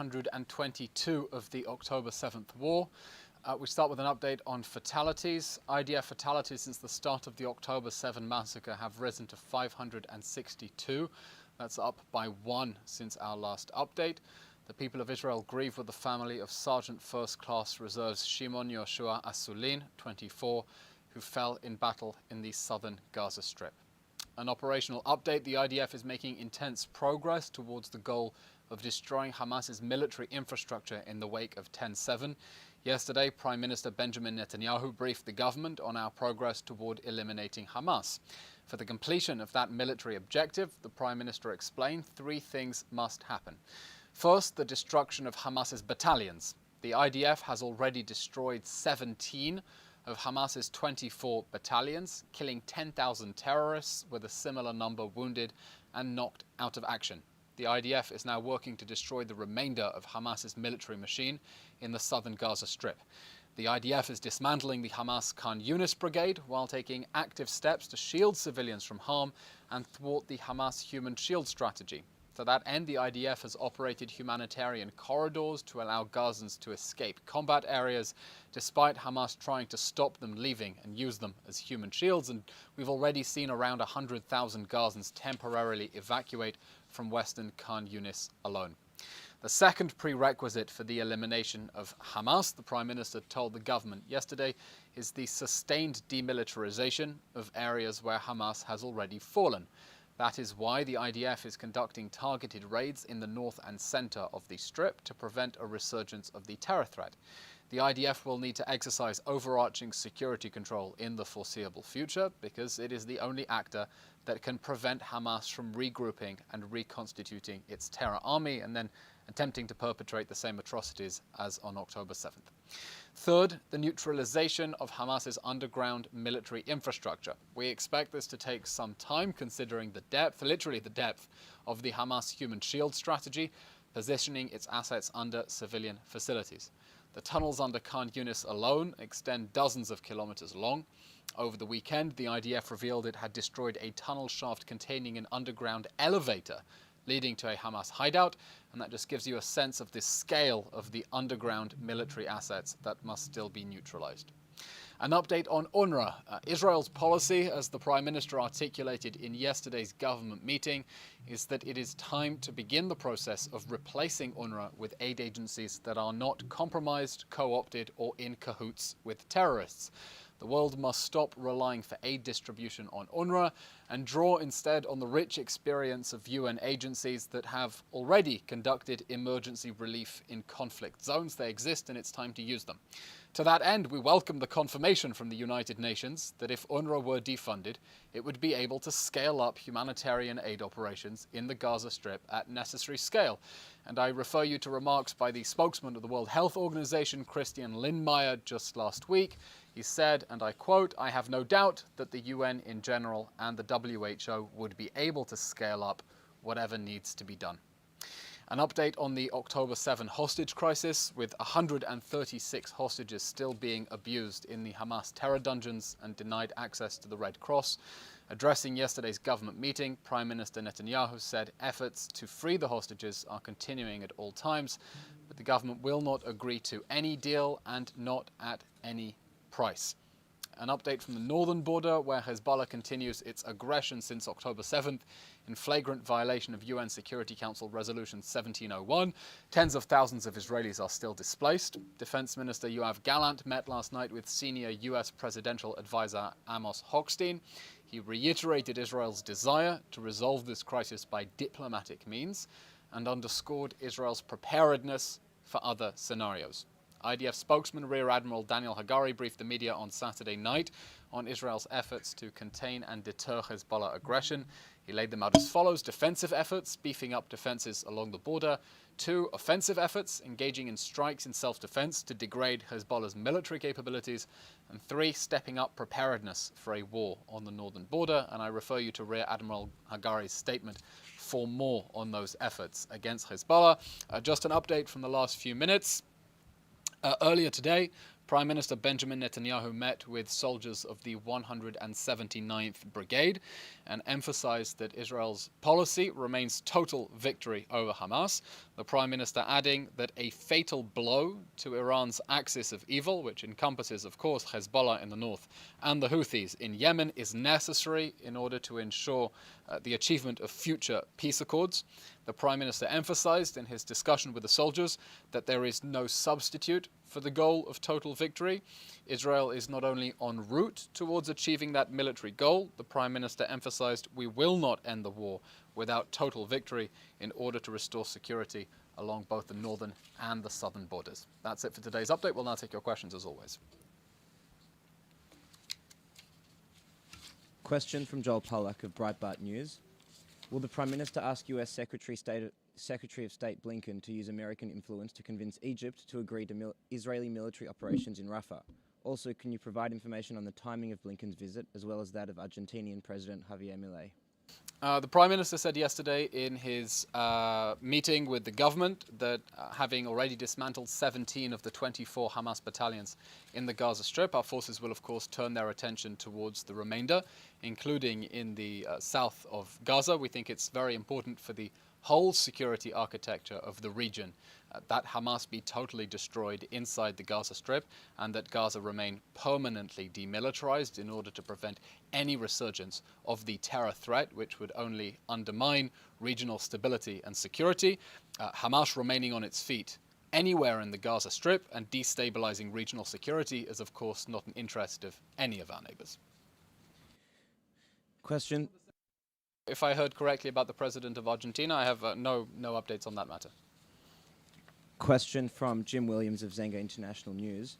122 of the October 7th war. We start with an update on fatalities. IDF fatalities since the start of the October 7 massacre have risen to 562. That's up by 1 since our last update. The people of Israel grieve with the family of Sergeant First Class Reserves Shimon Yoshua Asulin, 24, who fell in battle in the southern Gaza Strip. An operational update: the IDF is making intense progress towards the goal of destroying Hamas's military infrastructure in the wake of 10/7. Yesterday, Prime Minister Benjamin Netanyahu briefed the government on our progress toward eliminating Hamas. For the completion of that military objective, the Prime Minister explained 3 things must happen. First, the destruction of Hamas's battalions. The IDF has already destroyed 17 of Hamas's 24 battalions, killing 10,000 terrorists, with a similar number wounded and knocked out of action. The IDF is now working to destroy the remainder of Hamas's military machine in the southern Gaza Strip. The IDF is dismantling the Hamas Khan Yunis brigade while taking active steps to shield civilians from harm and thwart the Hamas human shield strategy. To that end, the IDF has operated humanitarian corridors to allow Gazans to escape combat areas, despite Hamas trying to stop them leaving and use them as human shields. And we've already seen around 100,000 Gazans temporarily evacuate from western Khan Yunis alone. The second prerequisite for the elimination of Hamas, the Prime Minister told the government yesterday, is the sustained demilitarization of areas where Hamas has already fallen. That is why the IDF is conducting targeted raids in the north and centre of the Strip to prevent a resurgence of the terror threat. The IDF will need to exercise overarching security control in the foreseeable future because it is the only actor that can prevent Hamas from regrouping and reconstituting its terror army and then attempting to perpetrate the same atrocities as on October 7th. Third, the neutralization of Hamas's underground military infrastructure. We expect this to take some time considering the depth, literally the depth, of the Hamas human shield strategy, positioning its assets under civilian facilities. The tunnels under Khan Yunis alone extend dozens of kilometers long. Over the weekend, the IDF revealed it had destroyed a tunnel shaft containing an underground elevator leading to a Hamas hideout, and that just gives you a sense of the scale of the underground military assets that must still be neutralized. An update on UNRWA. Israel's policy, as the Prime Minister articulated in yesterday's government meeting, is that it is time to begin the process of replacing UNRWA with aid agencies that are not compromised, co-opted, or in cahoots with terrorists. The world must stop relying for aid distribution on UNRWA and draw instead on the rich experience of UN agencies that have already conducted emergency relief in conflict zones. They exist and it's time to use them. To that end, we welcome the confirmation from the United Nations that if UNRWA were defunded, it would be able to scale up humanitarian aid operations in the Gaza Strip at necessary scale. And I refer you to remarks by the spokesman of the World Health Organization, Christian Lindmeier, just last week. He said, and I quote, "I have no doubt that the UN in general and the WHO would be able to scale up whatever needs to be done." An update on the October 7 hostage crisis, with 136 hostages still being abused in the Hamas terror dungeons and denied access to the Red Cross. Addressing yesterday's government meeting, Prime Minister Netanyahu said efforts to free the hostages are continuing at all times, but the government will not agree to any deal and not at any price. An update from the northern border, where Hezbollah continues its aggression since October 7th in flagrant violation of UN Security Council Resolution 1701. Tens of thousands of Israelis are still displaced. Defense Minister Yoav Gallant met last night with senior US presidential advisor Amos Hochstein. He reiterated Israel's desire to resolve this crisis by diplomatic means and underscored Israel's preparedness for other scenarios. IDF spokesman Rear Admiral Daniel Hagari briefed the media on Saturday night on Israel's efforts to contain and deter Hezbollah aggression. He laid them out as follows: defensive efforts, beefing up defenses along the border; 2, offensive efforts, engaging in strikes in self-defense to degrade Hezbollah's military capabilities; and 3, stepping up preparedness for a war on the northern border. And I refer you to Rear Admiral Hagari's statement for more on those efforts against Hezbollah. Just an update from the last few minutes. Earlier today, Prime Minister Benjamin Netanyahu met with soldiers of the 179th Brigade and emphasized that Israel's policy remains total victory over Hamas. The Prime Minister adding that a fatal blow to Iran's axis of evil, which encompasses, of course, Hezbollah in the north and the Houthis in Yemen, is necessary in order to ensure the achievement of future peace accords. The Prime Minister emphasized in his discussion with the soldiers that there is no substitute for the goal of total victory. Israel is not only en route towards achieving that military goal, the Prime Minister emphasized we will not end the war without total victory in order to restore security along both the northern and the southern borders. That's it for today's update. We'll now take your questions as always. Question from Joel Pollack of Breitbart News. Will the Prime Minister ask US Secretary of State Blinken to use American influence to convince Egypt to agree to Israeli military operations in Rafah? Also, can you provide information on the timing of Blinken's visit, as well as that of Argentinian President Javier Milei? The Prime Minister said yesterday in his meeting with the government that having already dismantled 17 of the 24 Hamas battalions in the Gaza Strip, our forces will of course turn their attention towards the remainder, including in the south of Gaza. We think it's very important for the whole security architecture of the region that Hamas be totally destroyed inside the Gaza Strip and that Gaza remain permanently demilitarized in order to prevent any resurgence of the terror threat, which would only undermine regional stability and security. Hamas remaining on its feet anywhere in the Gaza Strip and destabilizing regional security is of course not an interest of any of our neighbors. Question. If I heard correctly about the president of Argentina, I have no updates on that matter. Question from Jim Williams of Zenga International News.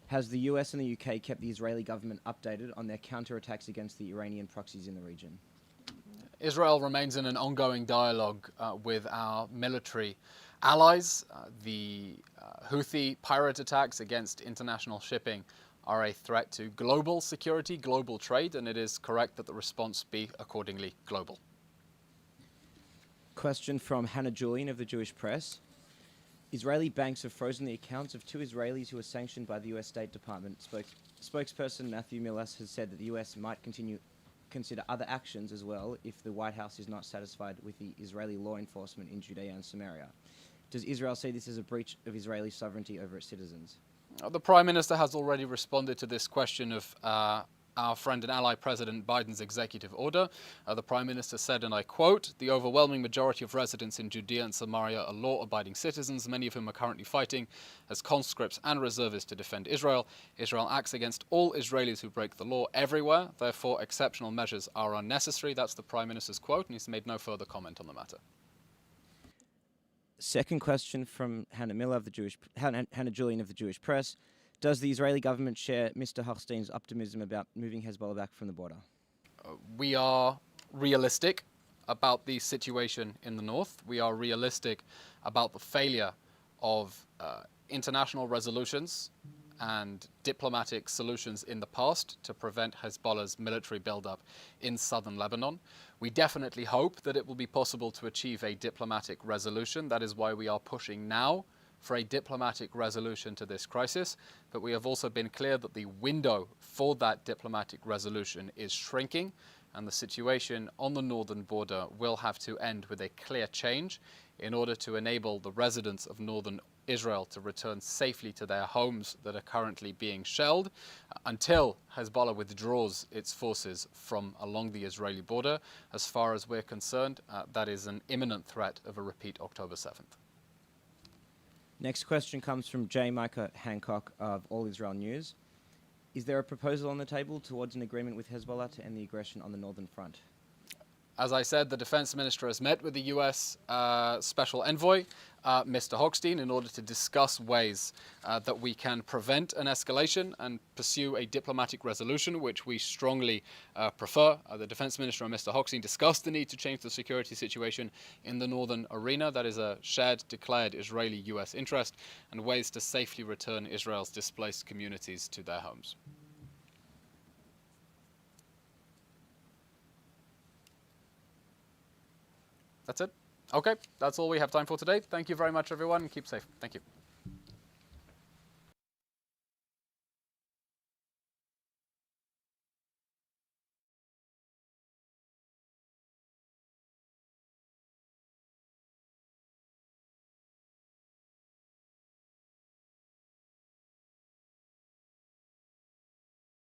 Has the US and the UK kept the Israeli government updated on their counterattacks against the Iranian proxies in the region? Israel remains in an ongoing dialogue with our military allies. The Houthi pirate attacks against international shipping are a threat to global security, global trade, and it is correct that the response be accordingly global. Question from Hannah Julian of the Jewish Press. Israeli banks have frozen the accounts of 2 Israelis who were sanctioned by the US State Department. Spokesperson Matthew Millas has said that the US might consider other actions as well if the White House is not satisfied with the Israeli law enforcement in Judea and Samaria. Does Israel see this as a breach of Israeli sovereignty over its citizens? The Prime Minister has already responded to this question of our friend and ally President Biden's executive order. The Prime Minister said, and I quote, "The overwhelming majority of residents in Judea and Samaria are law-abiding citizens, many of whom are currently fighting as conscripts and reservists to defend Israel. Israel acts against all Israelis who break the law everywhere. Therefore, exceptional measures are unnecessary." That's the Prime Minister's quote, and he's made no further comment on the matter. Second question from Hannah Julian of the Jewish Press. Does the Israeli government share Mr. Hochstein's optimism about moving Hezbollah back from the border? We are realistic about the situation in the north. We are realistic about the failure of international resolutions and diplomatic solutions in the past to prevent Hezbollah's military buildup in southern Lebanon. We definitely hope that it will be possible to achieve a diplomatic resolution. That is why we are pushing now for a diplomatic resolution to this crisis. But we have also been clear that the window for that diplomatic resolution is shrinking, and the situation on the northern border will have to end with a clear change in order to enable the residents of northern Israel to return safely to their homes that are currently being shelled until Hezbollah withdraws its forces from along the Israeli border. As far as we're concerned, that is an imminent threat of a repeat October 7th. Next question comes from J. Micah Hancock of All Israel News. Is there a proposal on the table towards an agreement with Hezbollah to end the aggression on the northern front? As I said, the defense minister has met with the US special envoy, Mr. Hochstein, in order to discuss ways that we can prevent an escalation and pursue a diplomatic resolution, which we strongly prefer. The defense minister and Mr. Hochstein discussed the need to change the security situation in the northern arena. That is a shared, declared Israeli-US interest, and ways to safely return Israel's displaced communities to their homes. That's it. Okay, that's all we have time for today. Thank you very much, everyone, and keep safe. Thank you.